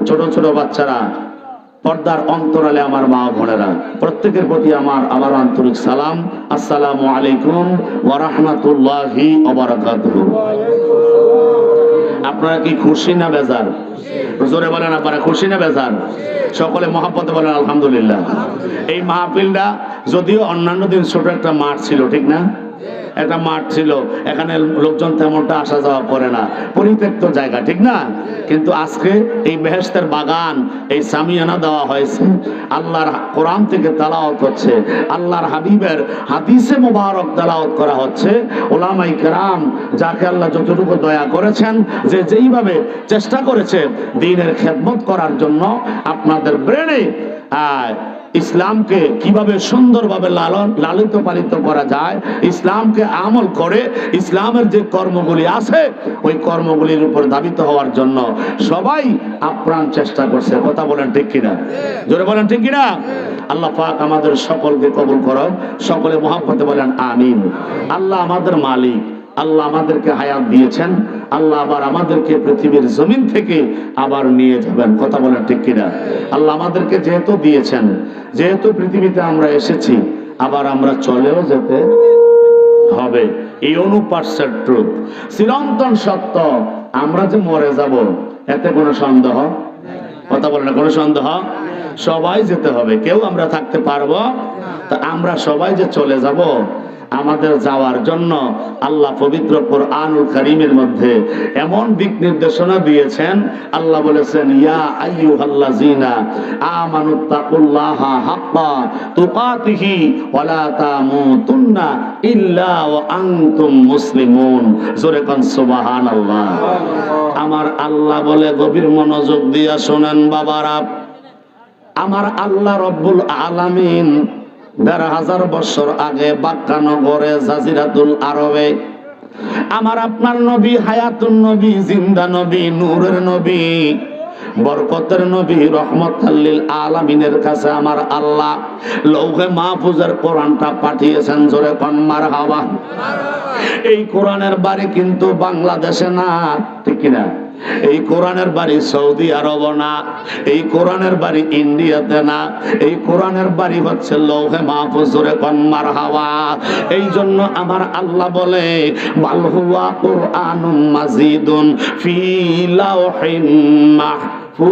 ছোট ছোট বাচ্চারা, পর্দার অন্তরালে আমার মা বোনেরা, প্রত্যেকের প্রতি আমার আবার আন্তরিক সালাম। আসসালামু আলাইকুম ওয়া রাহমাতুল্লাহি ওয়া বারাকাতুহু। আপনারা কি খুশি না বেজার? জোরে বলেন, আপনারা খুশি না বেজার? সকলে মহাব্বতে বলেন আলহামদুলিল্লাহ। এই মাহফিলটা যদিও অন্যান্য দিন ছোট একটা মাঠ ছিল, ঠিক না? একটা মাঠ ছিল, এখানে লোকজন তেমনটা আসা যাওয়া করে না, পরিত্যক্ত জায়গা, ঠিক না? কিন্তু আজকে এই বেহেশতের বাগান, এই সামিয়ানা দেওয়া হয়েছে, আল্লাহর কোরআন থেকে তেলাওয়াত হচ্ছে, আল্লাহর হাবিবের হাদিসে মুবারক তেলাওয়াত করা হচ্ছে। ওলামায়ে কেরাম যাকে আল্লাহ যতটুকু দয়া করেছেন, যে যেইভাবে চেষ্টা করেছে দ্বীনের খেদমত করার জন্য, আপনাদের ব্রেনে ইসলামকে কিভাবে সুন্দরভাবে লালিত পালিত করা যায়, ইসলামকে আমল করে ইসলামের যে কর্মগুলি আছে ওই কর্মগুলির উপর ধাবিত হওয়ার জন্য সবাই আপ্রাণ চেষ্টা করছে। কথা বলেন ঠিক কিনা? জোরে বলেন ঠিক কিনা? আল্লাহ পাক আমাদের সকলকে কবুল করো। সকলে মহব্বতে বলেন আমিন। আল্লাহ আমাদের মালিক, আল্লাহ আমাদেরকে হায়াত দিয়েছেন, আল্লাহ আবার আমাদেরকে পৃথিবীর জমিন থেকে আবার নিয়ে যাবেন। কথা বলেন ঠিক কিনা? আল্লাহ আমাদেরকে যেহেতু দিয়েছেন, যেহেতু পৃথিবীতে আমরা এসেছি, আবার আমরা চলেও যেতে হবে। এই 100% ট্রুথ, চিরন্তন সত্য। আমরা যে মরে যাব এতে কোনো সন্দেহ? কথা বলেন না, কোনো সন্দেহ? সবাই যেতে হবে, কেউ আমরা থাকতে পারবো? তা আমরা সবাই যে চলে যাব, আমাদের যাওয়ার জন্য আল্লাহ পবিত্র কোরআনুল কারীমের মধ্যে এমন দিক নির্দেশনা দিয়েছেন। আল্লাহ বলেছেন, ইয়া আইয়ুহাল্লাযীনা আমানুত্তাকুল্লাহা হাক্কা তুকাতিহি ওয়া লা তামুতুন্না ইল্লা ওয়া আনতুম মুসলিমুন। জোরে কোন সুবহানাল্লাহ। আমার আল্লাহ বলে, গভীর মনোযোগ দিয়া শোনেন বাবারা, আমার আল্লাহ রব্বুল আলামিন ১৫০০ বছর আগে বাক্কা নগরে জাজিরাতুল আরবে আমার আপনার নবী, হায়াতুন নবী, জিন্দা নবী, নূরের নবী, বরকতের নবী, রহমতাল লিল আলামিনের কাছে আমার আল্লাহ লৌহে মাহফুজের কোরআনটা পাঠিয়েছেন। জোরে কোন মারহাবা। এই কোরআনের বাড়ি কিন্তু বাংলাদেশে না, ঠিক কিনা? এই কোরআনের বাড়ি সৌদি আরব না, এই কোরআনের বাড়ি ইন্ডিয়াতে না, এই কোরআনের বাড়ি হচ্ছে লৌহে মাহফুজ। জোরে কোন মারহাবা। এই জন্য আমার আল্লাহ বলে, বাল হুয়া কুরআনুম মাজিদুন ফি লাওহিন মাহফুজ।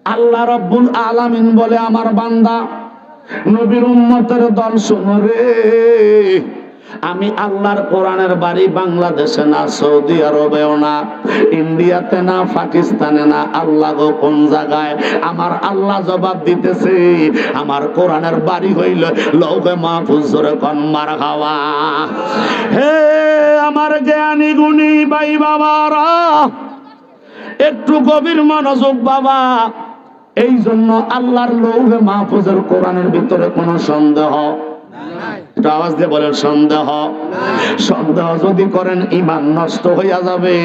আল্লাহ রাব্বুল আলামিন বলে, আমার বান্দা নবীর উম্মতের দল শোনো রে, আমি আল্লাহর কোরআনের বাড়ি বাংলাদেশে না, সৌদি আরবেও না, ইন্ডিয়াতে না, পাকিস্তানে না। আল্লাহ গো কোন জায়গায়? আমার আল্লাহ জবাব দিতেছে, আমার কোরআনের বাড়ি হইল লৌহে মাহফুজ। জোরে কোন মারহাবা। হে আমার জ্ঞানী গুণী ভাই বাবারা, একটু গভীর মনোযোগ বাবা। এই জন্য আল্লাহর লৌহে মাহফুজের কোরআনের ভিতরে কোনো সন্দেহ নাই। আওয়াজ দিয়ে বলেন সন্দেহ। সন্দেহ যদি করেন ঈমান নষ্ট হইয়া যাবে।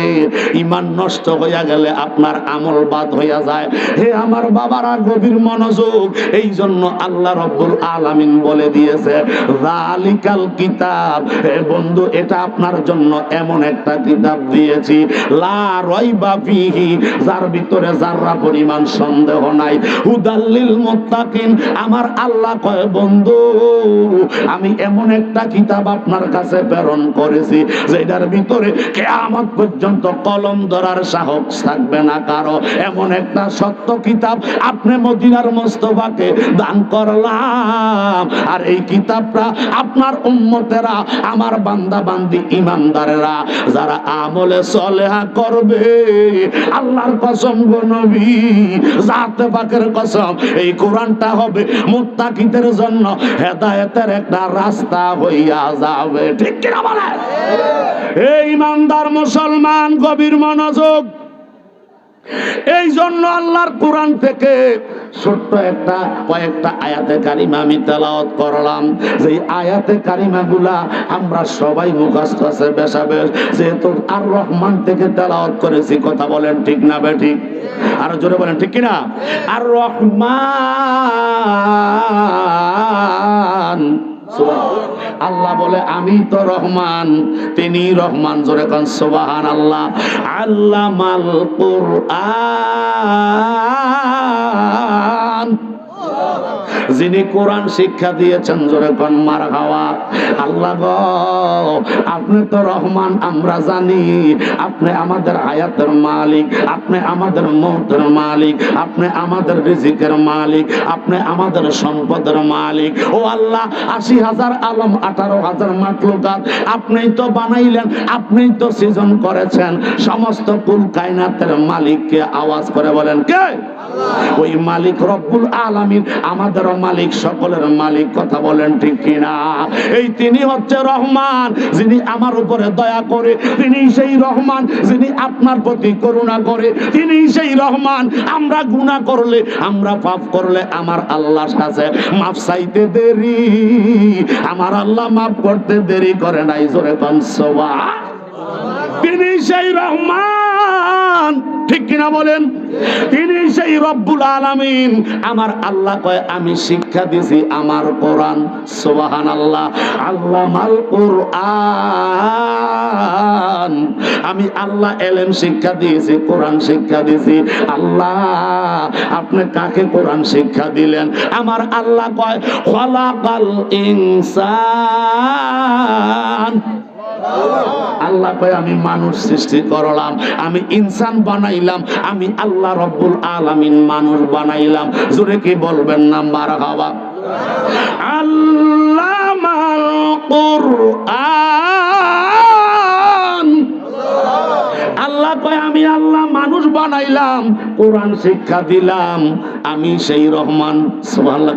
ঈমান নষ্ট হইয়া গেলে আপনার আমল বাদ হইয়া যায়। হে আমার বাবারা, গভীর মনোযোগ। এই জন্য আল্লাহ রাব্বুল আলামিন বলে দিয়েছে, যালিকাল কিতাব। হে বন্ধু, এটা আপনার জন্য এমন একটা কিতাব দিয়েছি, লা রাইবা ফিহি, যার ভিতরে যাররা পরিমাণ সন্দেহ নাই, হুদাল্লিল মুত্তাকিন। আমার আল্লাহ কয়, বন্ধু আমি এমন একটা কিতাব আপনার কাছে প্রেরণ করেছি যেটার ভিতরে কিয়ামত পর্যন্ত কলম ধরার সাহস থাকবে না কারো। এমন একটা সত্য কিতাব আপনি মদিনার মুস্তাফাকে দান করলাম। আর এই কিতাবটা আপনার উম্মতেরা, আমার বান্দা বান্দি ঈমানদারেরা যারা আমলে সলেহা করবে, আল্লাহর কসম গো নবী, জাতে পাকের কসম, এই কোরআনটা হবে মুত্তাকিদের জন্য হেদায়েতের একটা রাস্তা হইয়া যাবে। ঠিক কিনা বলে? এই ইমানদার মুসলমান, গভীর মনোযোগ। এই জন্য আল্লাহর কোরআন থেকে ছোট্ট একটা কয়েকটা আয়াতে কারিমা আমি তেলাওয়াত করলাম। যে আয়াতে কারিমাগুলা আমরা সবাই মুখস্থ আছে বেশাবেশ, যেহেতু আর রহমান থেকে তেলাওয়াত করেছি। কথা বলেন ঠিক না বেঠিক? আরো জোরে বলেন ঠিক কিনা? আর রহমান আল্লাহ বলে আমি তো রহমান, তিনি রহমান। জোরে কোন সুবহানাল্লাহ। আল্লামাল কুরআন, যিনি কোরআন শিক্ষা দিয়েছেন। জোরে কোন মারহাবা। আল্লাহ গো, আপনি তো রহমান, আমরা জানি। আপনি আমাদের হায়াতের মালিক, আপনি আমাদের মৌতের মালিক, আপনি আমাদের রিজিকের মালিক, আপনি আমাদের সম্পদের মালিক। ও আল্লাহ, ৮০,০০০ আলম, ১৮,০০০ মাখলুকাত আপনিই তো বানাইলেন, আপনিই তো সৃজন করেছেন। সমস্ত কুল কায়নাতের মালিককে আওয়াজ করে বলেন কে? ওই মালিক রব্বুল আলামিন, আমাদের মালিক, সকলের মালিক। কথা বলেন ঠিক কিনা? এই তিনি হচ্ছে রহমান, যিনি আমার উপরে দয়া করে। তিনি সেই রহমান যিনি আপনার প্রতি করুণা করে। তিনি সেই রহমান, আমরা গুনাহ করলে, আমরা পাপ করলে আমার আল্লাহর কাছে মাফ চাইতে দেরি, আমার আল্লাহ মাফ করতে দেরি করে নাই। জোরে কোন সুবহান। তিনি সেই রহমান, ঠিক কিনা বলেন? তিনি সেই রব্বুল আলামিন। আমার আল্লাহ কয় আমি শিক্ষা দিছি আমার কোরআন। সুবহানাল্লাহ। আল্লামাল কুরআন, আমি আল্লাহ এলেম শিক্ষা দিয়েছি, কোরআন শিক্ষা দিয়েছি। আল্লাহ আপনি কাকে কোরআন শিক্ষা দিলেন? আমার আল্লাহ কয় খলাকাল ইনসান। আল্লাহ কয় আমি মানুষ সৃষ্টি করলাম, আমি ইনসান বানাইলাম, আমি আল্লাহ রব্বুল আলামিন মানুষ বানাইলাম। জোরে কি বলবেন না মারহাবা? আল্লামাল কুরআন, আল্লাহ কয় আমি আল্লাহ মানুষ বানাইলাম, কোরআন শিক্ষা দিলাম, আমি সেই রহমান। সুবহানাল্লাহ।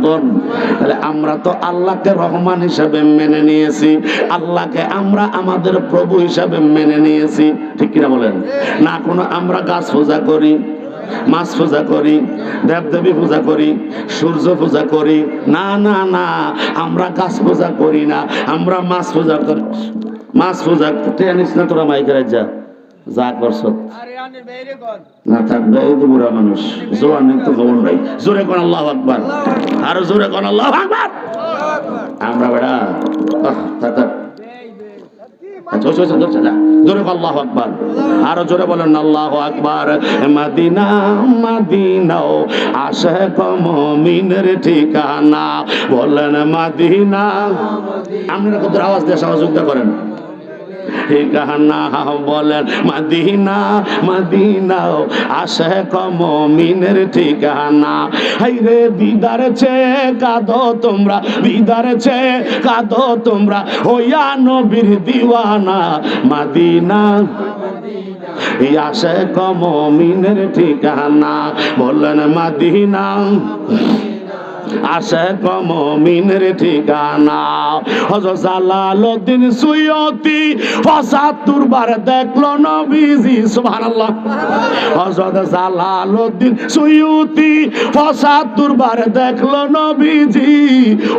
তাহলে আমরা তো আল্লাহকে রহমান হিসাবে মেনে নিয়েছি, আল্লাহকে আমরা আমাদের প্রভু হিসাবে মেনে নিয়েছি, ঠিক কিনা বলেন? না কোনো আমরা গাছ পূজা করি, মাছ পূজা করি, দেবদেবী পূজা করি, সূর্য পূজা করি। না না না, আমরা গাছ পূজা করি না, আমরা মাছ পূজা করি। মাছ পূজা টেনিস না, তোরা মাইকের যা যা করছ না থাকবে। এই তো বুড়া মানুষ, জোয়ান তো খবর নাই। জোরে কোন আল্লাহু আকবার, আরো জোরে কোন আল্লাহু আকবার। আমরা বেড়া জোরে আল্লাহু আকবার, আরো জোরে বলেন আল্লাহু আকবার। মদিনা মদিনাও আশিক মুমিনের ঠিকানা, বলেন মদিনা। আপনারা কত আওয়াজ দিয়ে সহযোগিতা করেন? ঠিকানা বলেন মদিনা মদিনাও আশিক মুমিনের ঠিকানা। হায়রে দিদার চেয়ে কাঁদো তোমরা, দিদার চেয়ে কাঁদো তোমরা, হইয়া নবীর দিওয়ানা। মদিনা আশিক মুমিনের ঠিকানা, বলেন মদিনা আশিক মুমিনের ঠিকানা। হযরত জালালউদ্দিন সুয়ুতি ৭৫ বার দেখলো নবীজি। সুবহানাল্লাহ। হযরত জালালউদ্দিন সুয়ুতি ৭৫ বার দেখলো নবীজি।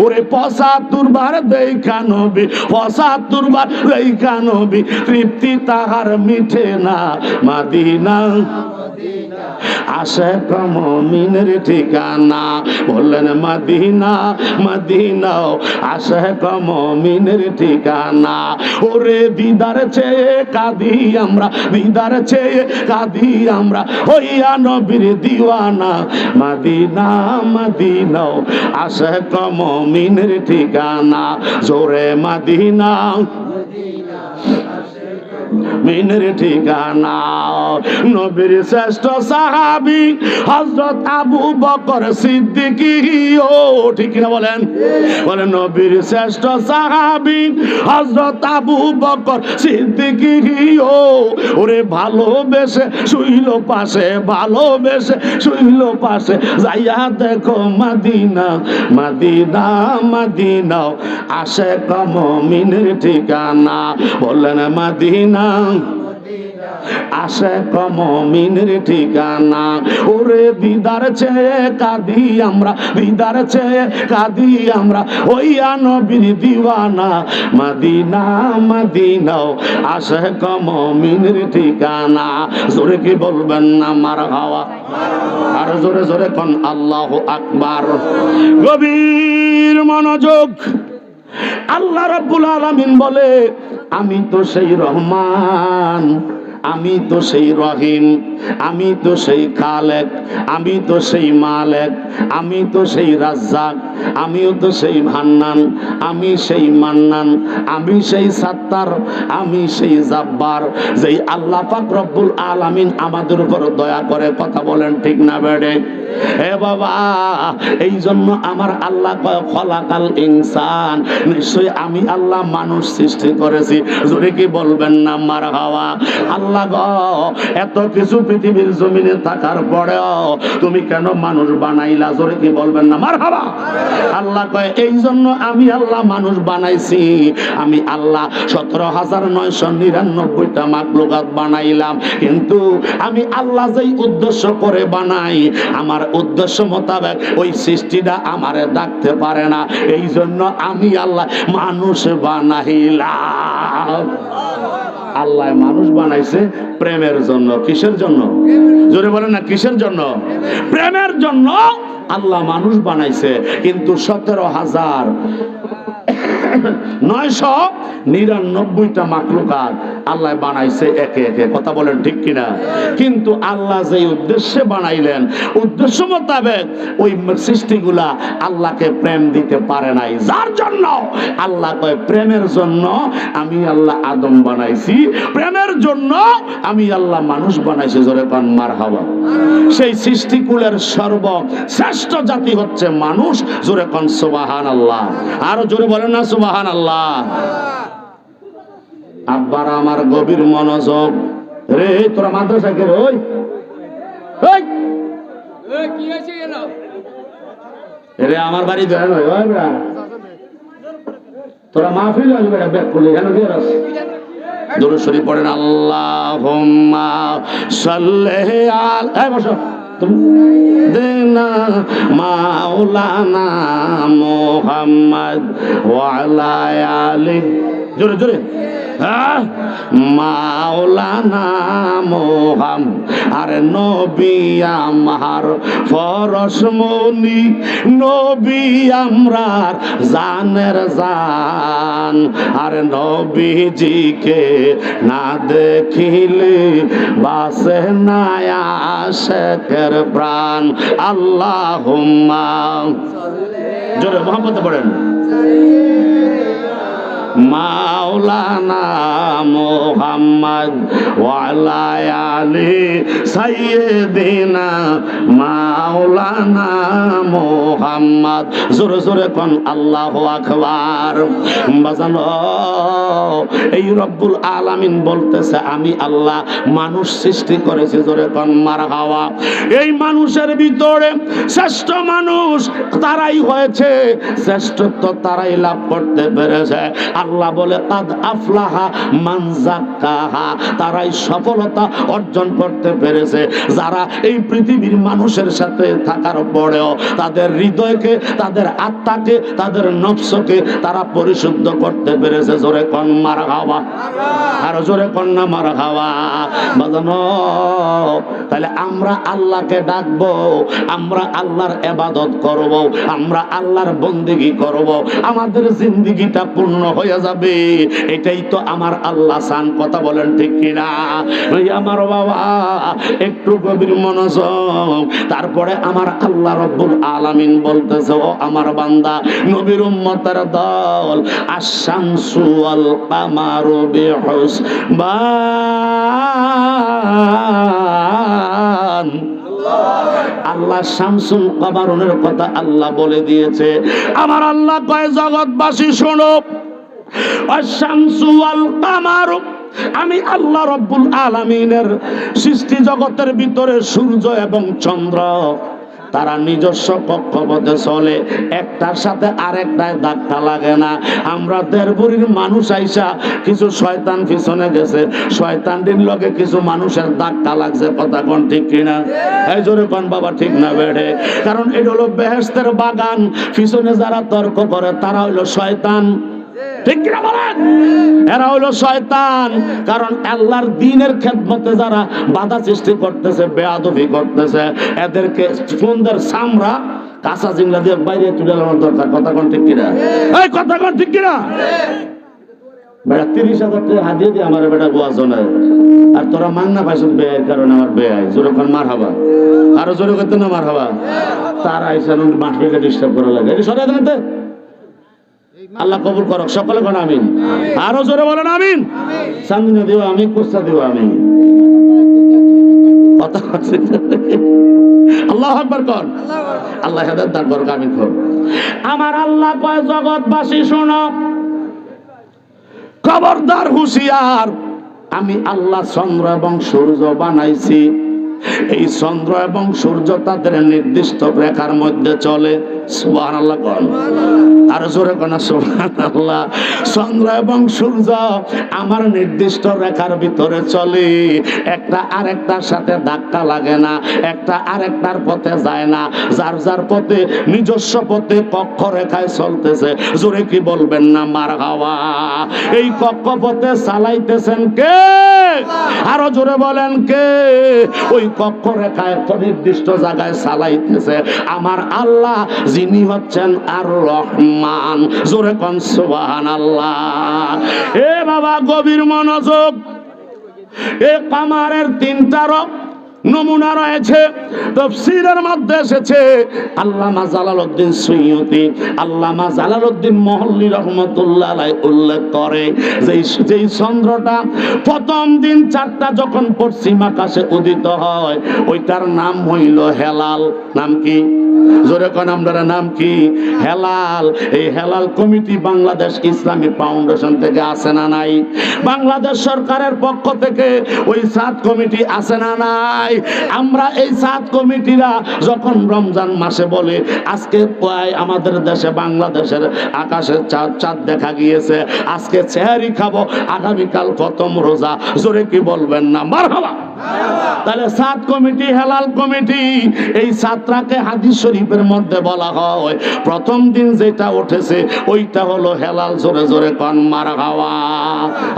ওরে ৭৫ বার দেখা নবী, ৭৫ বার দেখা নবী, তৃপ্তি তাহার মিঠে না। মদিনা আশিক মুমিনের ঠিকানা, বললেন মদিনা মদিনা আশিক মুমিনের ঠিকানা। ওরে দিদার চেয়ে কাঁদি আমরা, দিদার চেয়ে কাঁদি আমরা, হইয়া নবীর দিওয়ানা। মদিনা মদিনা আশিক মুমিনের ঠিকানা। জোরে মদিনা মিনের ঠিকানা। নবীর শ্রেষ্ঠ সাহাবী হযরত আবু বকর সিদ্দিক। ও ঠিক না বলেন? বলেন নবীর শ্রেষ্ঠ সাহাবী হযরত আবু বকর সিদ্দিক। ও ওরে ভালোবেসে শুইল পাশে, ভালোবেসে শুইল পাশে, যাইয়া দেখো মদিনা মদিনা মদিনা আশিক মুমিনের ঠিকানা, বলেন মদিনা আশিক মুমিনের ঠিকানা। ওরে দিদার চেয়ে কাঁদি আমরা, দিদার চেয়ে কাঁদি আমরা, হইয়া নবীর দিওয়ানা। মদিনা মদিনা আশিক মুমিনের ঠিকানা। জোরে কি বলবেন না মারহাবা? আর জোরে জোরে কোন আল্লাহু আকবার। গভীর মনোযোগ, আল্লাহ রাব্বুল আলামিন বলে, আমি তো সেই রহমান, আমি তো সেই রহিম, আমি তো সেই খালেক, আমি তো সেই মালেক, আমি তো সেই রাজ্জাক, আমিও তো সেই হান্নান, আমি সেই মান্নান, আমি সেই সাত্তার, আমি সেই জাব্বার। যেই আল্লাহ পাক রব্বুল আলামিন আমাদের উপর দয়া করে, কথা বলেন ঠিক না বেড়ে? হে বাবা, এই জন্য আমার আল্লাহ কয় খলাকাল ইনসান, নিশ্চয়ই আমি আল্লাহ মানুষ সৃষ্টি করেছি। জোরে কি বলবেন না মারহাবা? আল্লাহ গো, এত কিছু পৃথিবীর জমিনে থাকার পরেও তুমি কেন মানুষ বানাইলা? জোরে কি বলবেন না মারহাবা? আল্লাহ কয় এই জন্য আমি আল্লাহ মানুষ বানাইছি। আমি আল্লাহ 17,999টা মাখলুকাত বানাইলাম, কিন্তু আমি আল্লাহ যেই উদ্দেশ্য করে বানাই, আমার উদ্দেশ্য মোতাবেক ওই সৃষ্টিটা আমারে ডাকতে পারে না। এই জন্য আমি আল্লাহ মানুষ বানাইলাম। আল্লাহ মানুষ বানাইছে প্রেমের জন্য। কিসের জন্য? জোরে বলেন না, কিসের জন্য? প্রেমের জন্য আল্লাহ মানুষ বানাইছে। কিন্তু 17,999টা মাখলুকাত আল্লাহ বানাইছে একে একে। কথা বলেন ঠিক কিনা? কিন্তু আল্লাহ যে উদ্দেশ্যে বানাইলেন, উদ্দেশ্য মোতাবেক ওই সৃষ্টিগুলা আল্লাহকে প্রেম দিতে পারে নাই। যার জন্য আল্লাহ কয় প্রেমের জন্য আমি আল্লাহ আদম বানাইছি, প্রেমের জন্য আমি আল্লাহ মানুষ বানাইছি। জোরে পান মারহাবা। সেই সৃষ্টিকুলের সর্বশ্রেষ্ঠ জাতি হচ্ছে মানুষ। জোরে পান সুবহানাল্লাহ। আরো জোরে বলেন না সুবহানাল্লাহ। আব্বার আমার গভীর মনোযোগ রে, তোরা মাদ্রাসা কে ওই কি হয়েছে রে? আমার বাড়ি ধরে নয় তোরা মাহফিল আসবে ব্যাক করলে কেন গেরাস? দরুদ শরীফ পড়েন। আল্লাহুম্মা সাল্লি আলা, বসো দেনা মাওলানা মুহাম্মদ ওয়া আলা আলি, জোরে জোরে, মাওলানা মুহাম্মদ। আরে নবী আমার পরশমণি, নবী আমরার জানের জান। আরে নবীজিকে না দেখিলে বাসে না আশিকের প্রাণ। আল্লাহুম্মা, জোরে মোহাম্মদ পড়েন। মাওলানা মুহাম্মদ ওয়া আলা আলি সাইয়্যিদিনা মাওলানা মুহাম্মদ। জোরে জোরে কোন আল্লাহু আকবার। বাজানো, এই রব্বুল আলামিন বলতেছে আমি আল্লাহ মানুষ সৃষ্টি করেছি। জোরে কোন মারহাবা। এই মানুষের ভিতরে শ্রেষ্ঠ মানুষ তারাই হয়েছে, শ্রেষ্ঠত্ব তারাই লাভ করতে পেরেছে। আল্লাহ বলে কাদ আফলাহা মান যাক্কাহা, তারাই সফলতা অর্জন করতে পেরেছে যারা এই পৃথিবীর মানুষের সাথে থাকার পরেও তাদের হৃদয়কে, তাদের আত্মাকে, তাদের নফসকে তারা পরিশুদ্ধ করতে পেরেছে। জোরে কোন মারহাবা। আর জোরে কোন না মারহাবা। বাজানো, তাহলে আমরা আল্লাহকে ডাকবো, আমরা আল্লাহর ইবাদত করব, আমরা আল্লাহর বন্দেগী করব, আমাদের জিন্দেগিটা পূর্ণ হয়ে যাবে। এটাই তো আমার আল্লাহ চান। কথা বলেন ঠিক কিনা? আমার বাবা একটু গভীর মনোযোগ। তারপরে আমার আল্লাহ রব্বুল আলামিন বলতেছে, ও আমার বান্দা, নবীর উম্মতের দল, আশ-শামসু ওয়াল কামারু বিহুসবান। আল্লাহ শামসুল কামারুনের কথা আল্লাহ বলে দিয়েছে। আমার আল্লাহ কয় জগৎবাসী শোনো, আশ-শামসু ওয়াল কামারু, আমি আল্লাহ রব্বুল আলামিনের সৃষ্টি জগতের ভিতরে সূর্য এবং চন্দ্র তারা নিজস্ব কক্ষপথে চলে, একটার সাথে আরেকটায় ধাক্কা লাগে না। আমরা দেড়বুড়ির মানুষ আইসা কিছু শয়তান পিছনে গেছে, শয়তানটির লগে কিছু মানুষের ধাক্কা লাগছে। কথা কোন ঠিক কিনা? এই জোরে কোন বাবা ঠিক না বেড়ে? কারণ এটা হলো বেহেশতের বাগান, পিছনে যারা তর্ক করে তারা হইলো শয়তান। ঠিক কিনা বলেন? এরা হলো শয়তান। কারণ আল্লাহর দ্বীনের খেদমতে যারা বাধা সৃষ্টি করতেছে, বেয়াদবি করতেছে, এদেরকে সুন্দর চামড়া কাঁচা জিংলা দিয়ে বাইরে তুলে আনার দরকার। কথা কোন ঠিক কিনা? এই কথা কোন ঠিক কিনা? বেটা 30,000 টাকা হাতিয়ে দিয়ে আমার বেটা গোয়া জনায়, আর তোরা মাংনা পাইছ ব্যয়ের কারণে আমার ব্যয় জোরে কোন মার হবা, আরো জোরে করতে না মার হবা। তারা আইসান মাঠকে ডিস্টার্ব করা লাগে, এটা সরাই দেন। আল্লাহ কবুল করক, সকলে কোন আমিন। আরো জোরে বলেন আমিন। সামনে দিও আমি, কুস্তা দিও আমি। কথা হচ্ছে আল্লাহু আকবার কোন। আল্লাহ হেদায়েত দান করুক, আমিন কোন। আমার আল্লাহ কয় জগৎবাসী শোনো, খবরদার হুঁশিয়ার, আমি আল্লাহ চন্দ্র এবং সূর্য বানাইছি। এই চন্দ্র এবং সূর্য তাদের নির্দিষ্ট রেখার মধ্যে চলে। সুবহানাল্লাহ কোন। আর জোরে কোন সুবহানাল্লাহ। চন্দ্র এবং সূর্য আমার নির্দিষ্ট রেখার ভিতরে চলে, একটা আরেকটার সাথে ধাক্কা লাগে না, একটা আরেকটার পথে যায় না, যার যার পথে নিজস্ব পথে কক্ষ রেখায় চলতেছে। জোরে কি বলবেন না মারহাবা? এই কক্ষপথে চালাইতেছেন কে? আরো জোরে বলেন কে? ওই কক্ষ রেখায় নির্দিষ্ট জায়গায় চালাইতেছে আমার আল্লাহ, যিনি হচ্ছেন আর রহমান। জোরে কোন সুবহানাল্লাহ। এ বাবা গভীর মনোযোগ। এ কামারের 3টা নমুনা রয়েছে, তাফসীরের মধ্যে এসেছে। আল্লামা জালালউদ্দিন সুয়ুতী, আল্লামা জালালউদ্দিন মহল্লী রহমাতুল্লাহ আলাইহি উল্লেখ করে যেই চন্দ্রটা প্রথম দিন 4টা যখন পশ্চিম আকাশে উদিত হয়, ওইটার নাম হইল হেলাল। নাম কি? জোরে কোন আপনারা, নাম কি? হেলাল। এই হেলাল কমিটি বাংলাদেশ ইসলামী ফাউন্ডেশন থেকে আছে না নাই? বাংলাদেশ সরকারের পক্ষ থেকে ওই চাঁদ কমিটি আছে না নাই? আমরা এই চাঁদ কমিটিরা যখন রমজান মাসে বলে আজকে আমাদের দেশে বাংলাদেশের আকাশে চাঁদ দেখা গিয়েছে, আজকে সেহরি খাবো, আগামীকাল প্রথম রোজা। জোরে কি বলবেন না মারহাবা? তাহলে চাঁদ কমিটি, হেলাল কমিটি, এই চাঁদটাকে হাদিস শরীফের মধ্যে বলা হয় প্রথম দিন যেটা উঠেছে ওইটা হলো হেলাল। জোরে জোরে কোন মারহাবা।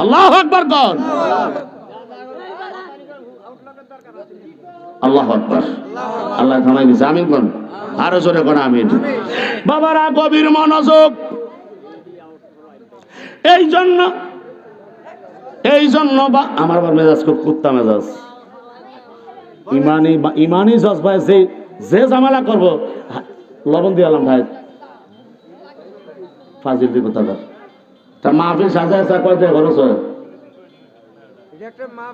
আল্লাহু আকবার কোন। আল্লাহু আকবার। আল্লাহ থামাই দিছে, আমিন কোন। আরো জোরে কোন আমিন। বাবারা গভীর মনোযোগ। এই জন্য বা আমার মেজাজ খুব কুত্তা মেজাজ, ইমানি জজবায় যে ঝামেলা করবো লবণ দিয়ে আলাম ভাই ফাজিল দিব তাদের। তা মাহফিল সাজায় কয়টা খরচ হয়?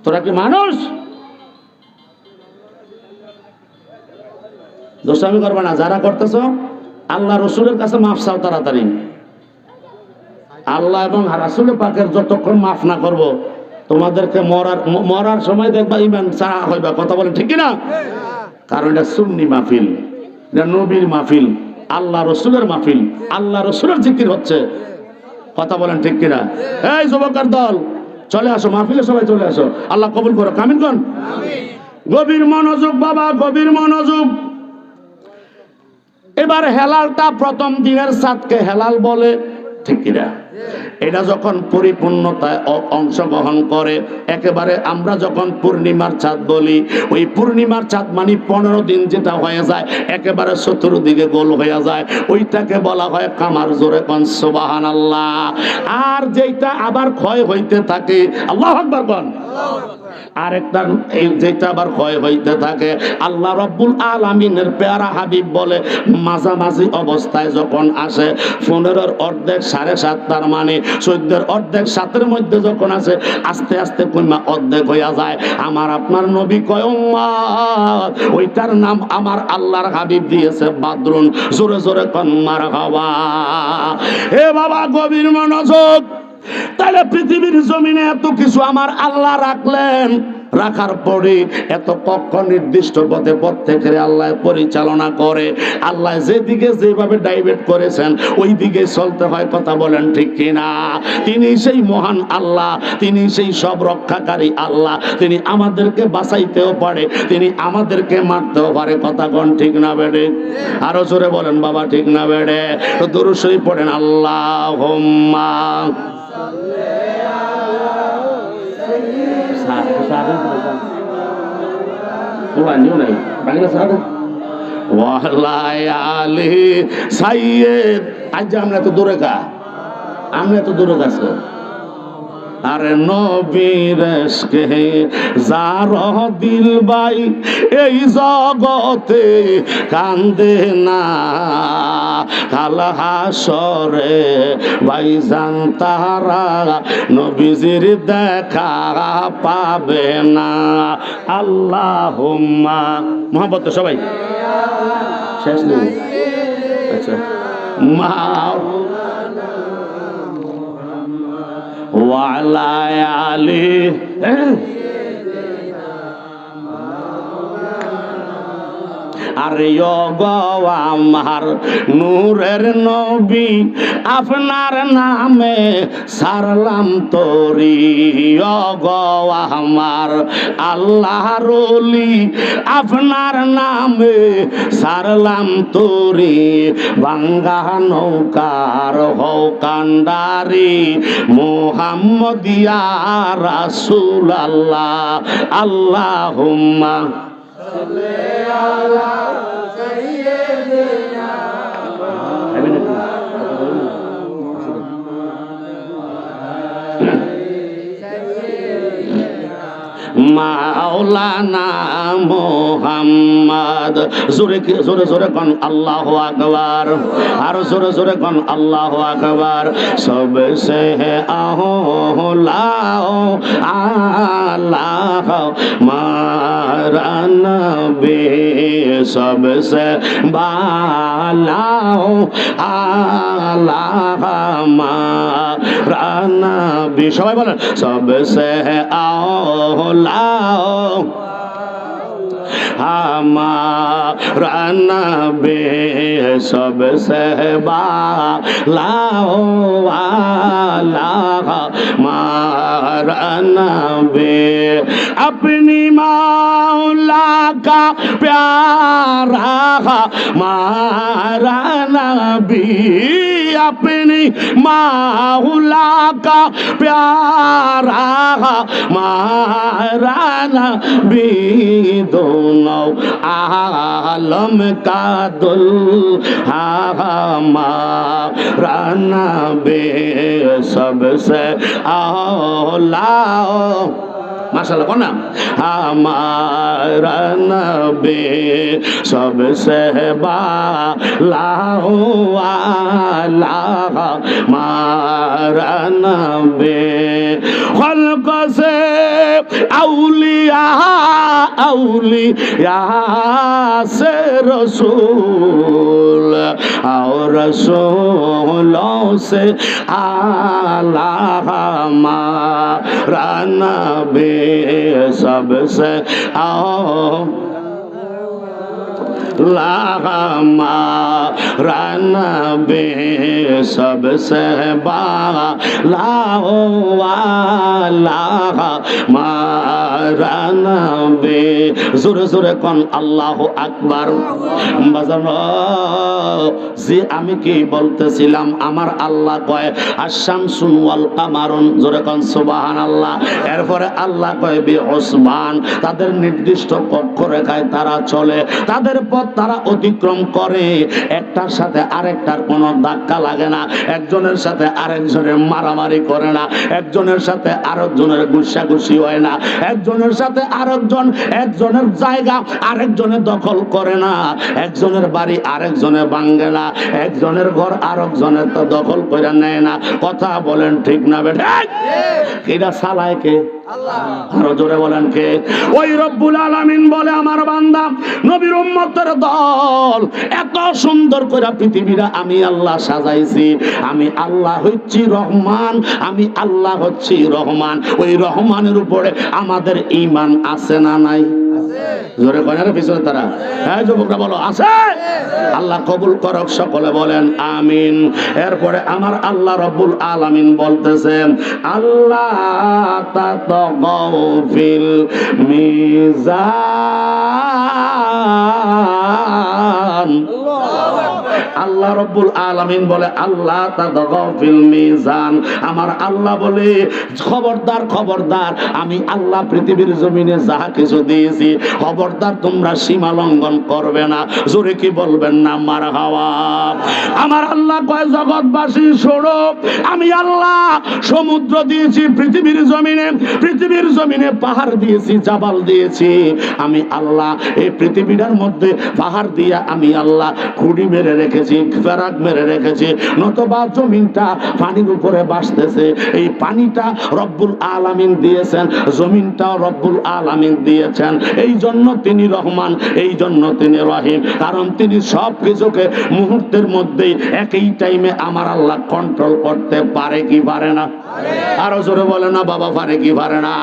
তোরা কি মানুষ? দোষামি করবে না। যারা করতেছ আল্লাহ রসুলের কাছে মাফ চাও তাড়াতাড়ি। আল্লাহ এবং রাসূল পাকের যতক্ষণ মাফ না করব, তোমাদেরকে মরার সময় দেখবা ইমান ছাড়া হইবা। কথা বলেন ঠিক কিনা? কারণ এটা সুন্নি মাহফিল, এটা নবীর মাহফিল, আল্লাহ রসুলের মাহফিল, আল্লাহ রসুলের জিকির হচ্ছে। কথা বলেন ঠিক কিনা? এই যুবকের দল চলে আসো মাহফিলে, সবাই চলে আসো। আল্লাহ কবুল করো, আমিন কোন। গভীর মনোযোগ বাবা, গভীর মনোযোগ। এবার হেলালটা প্রথম দিনের চাঁদকে হেলাল বলে, ঠিক কিনা? এটা যখন পরিপূর্ণতায় অংশগ্রহণ করে, একেবারে আমরা যখন পূর্ণিমার চাঁদ বলি, ওই পূর্ণিমার চাঁদ মানে 15 দিন যেটা হয়ে যায় একেবারে চতুর্দিকে গোল হয়ে যায়, ওইটাকে বলা হয় কামার। জোরে কোন সুবহানাল্লাহ। আর যেটা আবার ক্ষয় হইতে থাকে, আল্লাহু আকবার কোন। আরেকটা যেটা আবার ক্ষয় হইতে থাকে, আল্লাহ রাব্বুল আলামিনের পেয়ারা হাবিব বলে মাঝামাঝি অবস্থায় যখন আসে, 15-এর অর্ধেক 7.5, তার মানে 14-এর অর্ধেক 7-এর মধ্যে যখন আসে, আস্তে আস্তে কইমা অর্ধেক হইয়া যায়। আমার আপনার নবী কয় উম্মত, ওইটার নাম আমার আল্লাহর হাবিব দিয়েছে বাদরুন। জোরে জোরে কোন মারহাবা। হে বাবা গভীর মনোযোগ। তাহলে পৃথিবীর জমিনে এত কিছু আমার আল্লাহ রাখলেন, রাখার পরে এত কক্ষ নির্দিষ্ট পথে প্রত্যেকের আল্লাহ পরিচালনা করে। আল্লাহ যেদিকে যেভাবে ডাইভার্ট করেছেন ওই দিকে চলতে হয়। কথা বলেন ঠিক কিনা? তিনি সেই মহান আল্লাহ, তিনি সেই সব রক্ষাকারী আল্লাহ। তিনি আমাদেরকে বাঁচাইতেও পারে, তিনি আমাদেরকে মারতেও পারে। কথা কোন ঠিক না বেড়ে? আরো জোরে বলেন বাবা, ঠিক না বেড়ে? তো দরুদ শরীফ পড়েন। আল্লাহুম্মা ওয়ালায়ালি সাইয়্যিদ। আজ আমরা তো দূরে কা, আমরা তো দূরে কাছে। আরে নবীর ইশকে যার দিল ভাই এই জগতে কান্দে না, কাল হাসরে ভাইজান তারা নবীজির দেখা পাবে না। আল্লাহুম্মা মোহাম্মদ সবাই শেষ নেই। আচ্ছা মা ওয়ালা আলি আরে গো আমার নূরের নবী আপনার নামে সারলাম তোরি। গো আমার আল্লাহর ওলি আপনার নামে সারলাম তোরি। ভাঙ্গা নৌকার হও কান্ডারি মুহাম্মদিয়া রাসূলুল্লাহ। আল্লাহুম্মা মাওলানা মুহাম্মদ। জোরে জোরে জোরে কোন আল্লাহু আকবার, আর জোরে জোরে কোন আল্লাহু আকবার। সবসে আহলা আল্লাহ মারা নবী, সবসে বালা আল্লাহ মারা নবী। সবাই বলেন সবসে আহলা हमारा नबी सबसे बाला वाला हमारा नबी। अपनी मौला का प्यारा हमारा नबी, अपनी मौला का प्यारा हमारा नबी। दोनों आलम का दुल्हा हमारा नबी सबसे औला। माशाल्लाह कौन नाम हमारा नबी सबसे बाला वाला हमारा नबी। खल्क से औलिया औलिया से रसूल और रसूलों से आला हमारा नबी सबसे हमारा नबी सबसे बाला वाला हमारा नबी। জোরে জোরে কোন আল্লাহু আকবার। বাজানো যে আমি কি বলতেছিলাম, আমার আল্লাহ কয় আশ-শামসুন ওয়াল কামারুন, জোরে কোন সুবহানাল্লাহ। এরপরে আল্লাহ কয় বি উসমান, তাদের নির্দিষ্ট কক্ষরেখায় তারা চলে, তাদের পথ তারা অতিক্রম করে, একটার সাথে আরেকটার কোনো ধাক্কা লাগে না, একজনের সাথে আরেকজনের মারামারি করে না, একজনের সাথে আরেকজনের গুসাগুসি হয় না, একজনের সাথে আরেকজন একজনের জায়গা আরেকজনের দখল করে না, একজনের বাড়ি আরেকজনে ভাঙে না, একজনের ঘর আরেকজনের তো দখল করে নেয় না। কথা বলেন ঠিক না বেটা? এটা চালায় কে? আরো জোরে বলেন কে? ওই রব্বুল আলামিন বলে আমার বান্দা নবীর উম্মতের দল এত সুন্দর করে পৃথিবীটা আমি আল্লাহ সাজাইছি। আমি আল্লাহ হচ্ছি রহমান, আমি আল্লাহ হচ্ছি রহমান। ওই রহমানের উপরে আমাদের ঈমান আছে না নাই? জোরে কয়নার পিছনে তারা, হ্যাঁ যুবকরা বলো আছে। আল্লাহ কবুল করক, সকলে বলেন আমিন। এরপরে আমার আল্লাহ রব্বুল আলামিন বলতেছেন আল্লাহ তাতাগাউ ফিল মিজান। আল্লাহ রব্বুল আলামিন বলে আল্লাহ তাদগাউ ফিল মিজান, আমার আল্লাহ বলে খবরদার খবরদার, আমি আল্লাহ পৃথিবীর জমিনে যাহা কিছু দিয়েছি খবরদার তোমরা সীমা লঙ্ঘন করবে না। জোরে কি বলবেন না মারহাবা? আমার আল্লাহ কয় জগৎবাসী শোনো, আমি আল্লাহ সমুদ্র দিয়েছি পৃথিবীর জমিনে পাহাড় দিয়েছি, জাবাল দিয়েছি। আমি আল্লাহ এই পৃথিবীটার মধ্যে পাহাড় দিয়া আমি আল্লাহ খুঁড়ি মেরে রেখেছি, ফেরাক মেরে রেখেছি, নতবা জমিনটা পানির উপরে ভাসতেছে। এই পানিটা রব্বুল আলামিন দিয়েছেন, জমিনটাও রব্বুল আলামিন দিয়েছেন। এই জন্য তিনি রহমান, এই জন্য তিনি রহিম, কারণ তিনি সব কিছুকে মুহূর্তের মধ্যেই একই টাইমে আমার আল্লাহ কন্ট্রোল করতে পারে কি পারে না? আরো জোরে বলে না বাবা, পারে কি পারে না?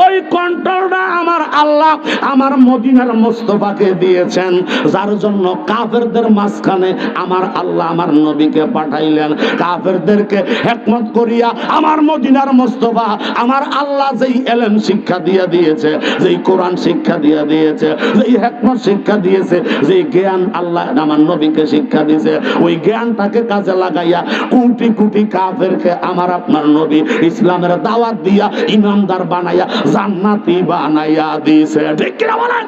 ওই কন্ট্রোলটা আমার আল্লাহ আমার মদিনার মুস্তাফাকে দিয়েছেন, যার জন্য কাফেরদের মাঝখানে আমার আল্লাহ আমার নবীকে পাঠাইলেন। কাফেরদেরকে হিকমত করিয়া আমার মদিনার মুস্তাফা আমার আল্লাহ যেই ইলম শিক্ষা দিয়ে দিয়েছে, যেই কোরআন শিক্ষা দিয়ে দিয়েছে, যেই হিকমত শিক্ষা দিয়েছে, যেই জ্ঞান আল্লাহ আমার নবীকে শিক্ষা দিয়েছে, ওই জ্ঞানটাকে কাজে লাগাইয়া কোটি কোটি কাফেরকে আমার আপনার নবী ইসলামের দাওয়াত দিয়া ইমানদার বানাইয়া জান্নাতি বানাইয়া দিয়েছে। ঠিক কি না বলেন?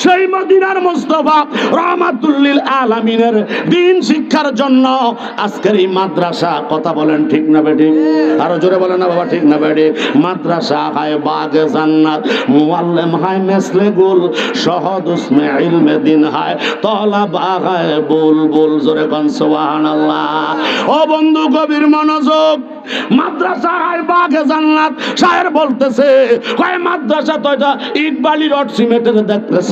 সেই মদিনার মুস্তাফা রাহমাতুল লিল আলামিনের দ্বীন শিক্ষার জন্য আজকের এই মাদ্রাসা, কথা বলেন ঠিক না বেঠিক? আরো জোরে বলেন না বাবা, ঠিক না বেঠিক? মাদ্রাসা হায় বাগে জান্নাত, মুআল্লিম হায় মেসলে গুল, শহদ উসমে ইলমে দিন হায় তলাবা হায় বুলবুল। জোরে কোন সুবহানাল্লাহ। ও বন্ধু গভীর মনোযোগ, মাদ্রাসা হায় বাগে জান্নাত, শায়ের বলতেছে কয় মাদ্রাসা তো এটা ইট বালি রড সিমেন্টের দেখতেছ,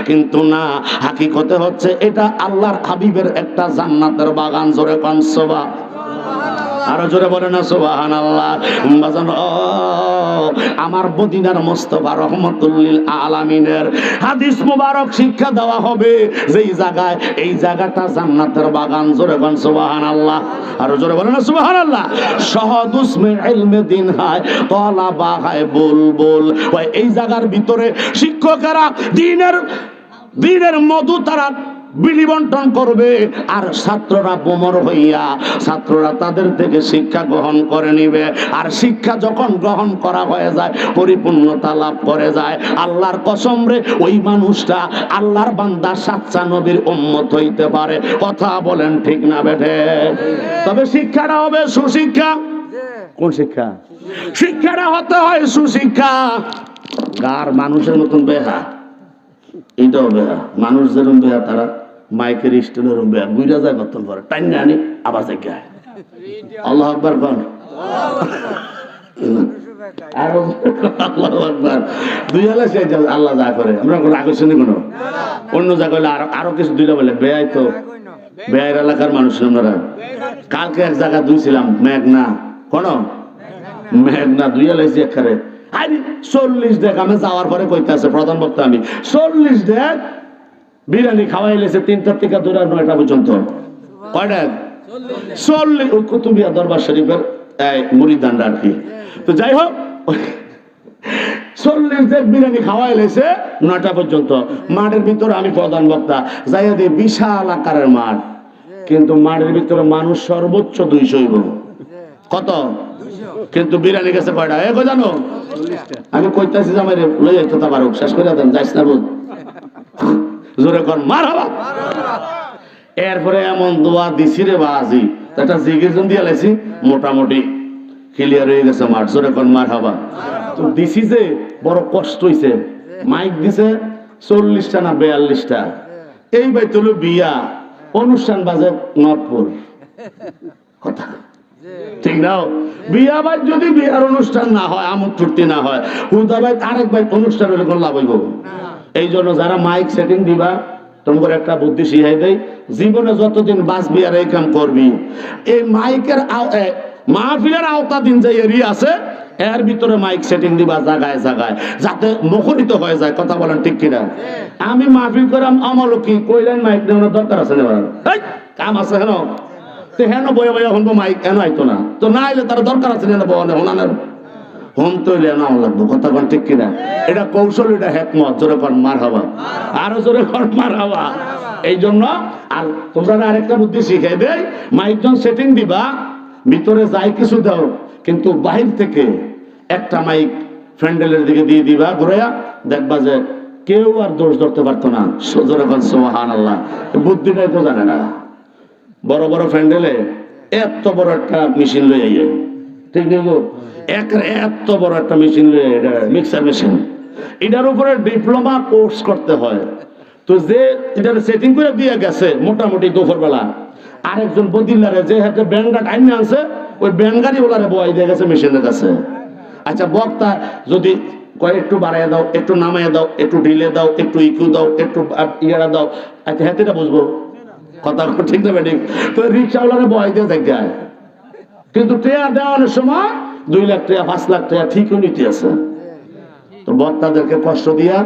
কিন্তু না, হাকিকতে হচ্ছে এটা আল্লাহর হাবিবের একটা জান্নাতের বাগান। জোরে কোন সুবহানাল্লাহ। আরো জোরে বলে না সুবহানাল্লাহ। আমার মদিনার মুস্তাফা রাহমাতুল লিল আলামিনের হাদিস মুবারক শিক্ষা দেওয়া হবে যেই জায়গায়, এই জায়গাটা জান্নাতের বাগান। জোরে কোন সুবহানাল্লাহ। আরো জোরে বলে না সুবহানাল্লাহ। শহদুস মে ইলমে দিন হায় তলাবা হায় বুলবুল। ওই এই জায়গার ভিতরে শিক্ষকেরা দ্বীনের মধু তারা বিলি বন্টন করবে, আর ছাত্ররা বোমর হইয়া ছাত্ররা তাদের থেকে শিক্ষা গ্রহণ করে নিবে। আর শিক্ষা যখন গ্রহণ করা হয়ে যায়, পরিপূর্ণতা লাভ করে যায়, আল্লাহর কসম রে ওই মানুষটা আল্লাহর বান্দা সাচ্চা নবীর উম্মত হইতে পারে। কথা বলেন ঠিক না বেঠে? তবে শিক্ষাটা হবে সুশিক্ষা। কোন শিক্ষা? শিক্ষাটা হতে হয় সুশিক্ষা। গার মানুষের মতন বেহা, এটাও বেহা। মানুষ যেরকম বেহা, তারা মাইকের স্ট্যান্ডের বেহা, বুঝা যায় কতক্ষণ পরে টাইনে আনি আবার জায়গায়। আল্লাহু আকবার কোন? আরো আল্লাহু আকবার। দুই হলে সে আল্লাহ যা করে, আমরা কোনো আকর্ষণী কোনো অন্য জায়গা হলে আরো কিছু দুইটা বলে বেয়াই তো বেয়ার এলাকার মানুষ। আমরা কালকে এক জায়গা দুইছিলাম, মেঘনা কোন মেঘনা দুই হলেছি একবারে 40 ডেক। আমি যাওয়ার পরে কইতে আছে প্রধান বক্তা, আমি 40 ডেক বিরিয়ানি খাওয়াই লেছে 3টা থেকে 9টা পর্যন্ত। কয়টা? 40। কুতুবিয়া দরবার শরীফের মুরিদানরা আর কি। তো যাই হোক, 40 ডেক বিরিয়ানি খাওয়াই লেছে 9টা পর্যন্ত। মাঠের ভিতরে আমি প্রধান বক্তা, যাইয়া দিয়ে বিশাল আকারের মাঠ, কিন্তু মাঠের ভিতরে মানুষ সর্বোচ্চ 200 হইব। কত? কিন্তু বিরিয়ানি গেছে কয়টা? এগো জানো, আমি কইতাছি যে আমার লই যাইতে তা পারো, শেষ করে দেন, যাইস না বুঝ। জোরে কর মারহাবা। এরপরে এমন দোয়া দিছি রে বাজি, একটা জিগিরজন দিয়ে লাইছি, মোটামুটি ক্লিয়ার হয়ে গেছে মাঠ। জোরে কর মারহাবা। তো দিছি যে বড় কষ্ট হইছে। মাইক দিছে 40টা না 42টা। এই ভাই তুলো বিয়া অনুষ্ঠান বাজে নটপুর। কথা ঠিক নাও? বিয়া ভাই যদি বিয়ার অনুষ্ঠান না হয়, আমোদ ফুর্তি না হয়, হুদা ভাই আরেক ভাই অনুষ্ঠান হলে কোন লাভ হইব? এই জন্য যারা মাইক সেটিং দিবা, তোমার একটা বুদ্ধি শিখাই দেয়, জীবনে যতদিন বাঁচবি আর এই কাম করবি, এই মাইকের মাহফিলের আওতাধীন যে এরিয়া আছে এর ভিতরে মাইক সেটিং দিবা জায়গায় জায়গায়, যাতে মুখরিত হয়ে যায়। কথা বলেন ঠিক কিনা? আমি মাহফিল করাম আমলো কি কইলেন মাইক দেওয়ার দরকার আছে না? কাম আছে হেন হেন বয়ে বয়ে হনবো, মাইক এন আইতো না তো, না আইলে তার দরকার আছে না হনানের হন তৈলে নাও লাগবো। কথা কন ঠিক কিনা? এটা কৌশল, এটা হেকমত। জোরে কর মারহাবা। আরো জোরে কর মারহাবা। এই জন্য আর তোমরা আরেকটা বুদ্ধি শিখাই দেয়, মাইকজন সেটিং দিবা, ভিতরে যাই কিছু দাও, কিন্তু বাহির থেকে একটা মাইক ফ্যান্ডেলের দিকে দিয়ে দিবা ঘুরাইয়া, দেখবা যে কেউ আর দোষ ধরতে পারতো না। যখন সুবহানাল্লাহ, বুদ্ধিটাই তো জানে না। বড় বড় ফ্যান্ডেলে এত বড় একটা মেশিন লয়ে যায়, ঠিক নেই, এত বড় একটা মেশিন লয়ে, মিক্সার মেশিন, এটার উপরে ডিপ্লোমা কোর্স করতে হয়। তো যে এটার সেটিং করে দিয়ে গেছে মোটামুটি দুপুর বেলা, আরেকজন বদিল্লারে যে হাতে ব্যান্ডটা টাইমে আনছে, ওই ব্যান্ডগাড়ি ওলারে বয় দিয়ে গেছে মেশিনের কাছে। আচ্ছা, বক্তা যদি কয় একটু বাড়াইয়া দাও, একটু নামাইয়া দাও, একটু ঢিলে দাও, একটু ইকু দাও, একটু ইয়ারা দাও, আচ্ছা হাতেটা বুঝবো কথা ঠিক না বেঠিক? তো রিক্সাওয়ালারে বয় দিয়ে দেখায়, কিন্তু টেয়া দেওয়ানোর সময় 2 লাখ টাকা 5 লাখ টাকা ঠিকই নিতে আছে। তো বক্তাদেরকে কষ্ট দিয়া